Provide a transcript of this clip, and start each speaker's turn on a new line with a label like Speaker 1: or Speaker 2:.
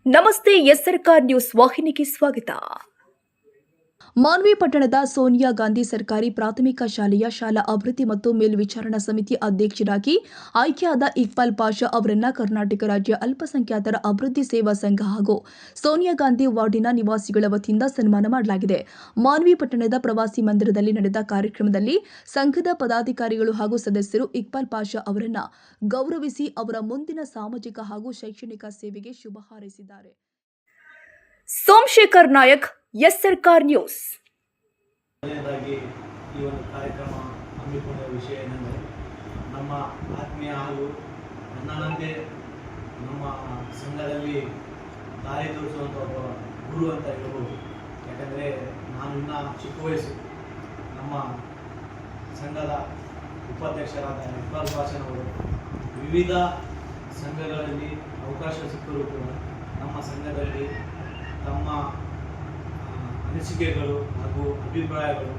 Speaker 1: ನಮಸ್ತೆ ಎಸ್ಆರ್ಕಾರ್ ನ್ಯೂಸ್ ವಾಹಿನಿಗೆ ಸ್ವಾಗತ. ಮಾನ್ವಿ ಪಟ್ಟಣದ ಸೋನಿಯಾ ಗಾಂಧಿ ಸರ್ಕಾರಿ ಪ್ರಾಥಮಿಕ ಶಾಲೆಯ ಶಾಲಾ ಅಭಿವೃದ್ಧಿ ಮತ್ತು ಮೇಲ್ವಿಚಾರಣಾ ಸಮಿತಿ ಅಧ್ಯಕ್ಷರಾಗಿ ಆಯ್ಕೆಯಾದ ಇಕ್ಬಾಲ್ ಪಾಷಾ ಅವರನ್ನ ಕರ್ನಾಟಕ ರಾಜ್ಯ ಅಲ್ಪಸಂಖ್ಯಾತರ ಅಭಿವೃದ್ಧಿ ಸೇವಾ ಸಂಘ ಹಾಗೂ ಸೋನಿಯಾ ಗಾಂಧಿ ವಾರ್ಡಿನ ನಿವಾಸಿಗಳ ವತಿಯಿಂದ ಸನ್ಮಾನ ಮಾಡಲಾಗಿದೆ. ಮಾನ್ವಿ ಪಟ್ಟಣದ ಪ್ರವಾಸಿ ಮಂದಿರದಲ್ಲಿ ನಡೆದ ಕಾರ್ಯಕ್ರಮದಲ್ಲಿ ಸಂಘದ ಪದಾಧಿಕಾರಿಗಳು ಹಾಗೂ ಸದಸ್ಯರು ಇಕ್ಬಾಲ್ ಪಾಷಾ ಅವರನ್ನ ಗೌರವಿಸಿ ಅವರ ಮುಂದಿನ ಸಾಮಾಜಿಕ ಹಾಗೂ ಶೈಕ್ಷಣಿಕ ಸೇವೆಗೆ ಶುಭ ಹಾರೈಸಿದ್ದಾರೆ. ಸೋಮಶೇಖರ್ ನಾಯಕ್, ಎಸ್ಆರ್ಕಾರ್ ನ್ಯೂಸ್.
Speaker 2: ಮೊದಲನೇದಾಗಿ ಈ ಒಂದು ಕಾರ್ಯಕ್ರಮ ಹಮ್ಮಿಕೊಂಡ ವಿಷಯ ಏನೆಂದರೆ, ನಮ್ಮ ಆತ್ಮೀಯ ಹಾಗೂ ನನ್ನಂತೆ ನಮ್ಮ ಸಂಘದಲ್ಲಿ ದಾರಿ ತೋರಿಸುವಂಥ ಒಬ್ಬ ಗುರು ಅಂತ ಹೇಳ್ಬೋದು. ಯಾಕಂದರೆ ನಾನು ಇನ್ನೂ ಚಿಕ್ಕ ವಯಸ್ಸು. ನಮ್ಮ ಸಂಘದ ಉಪಾಧ್ಯಕ್ಷರಾದ ಇಕ್ಬಾಲ್ ಪಾಷಾನವರು ವಿವಿಧ ಸಂಘಗಳಲ್ಲಿ ಅವಕಾಶ ಸಿಕ್ಕರೂ ಕೂಡ ನಮ್ಮ ಸಂಘದಲ್ಲಿ ತಮ್ಮ ಅನಿಸಿಕೆಗಳು ಹಾಗೂ ಅಭಿಪ್ರಾಯಗಳು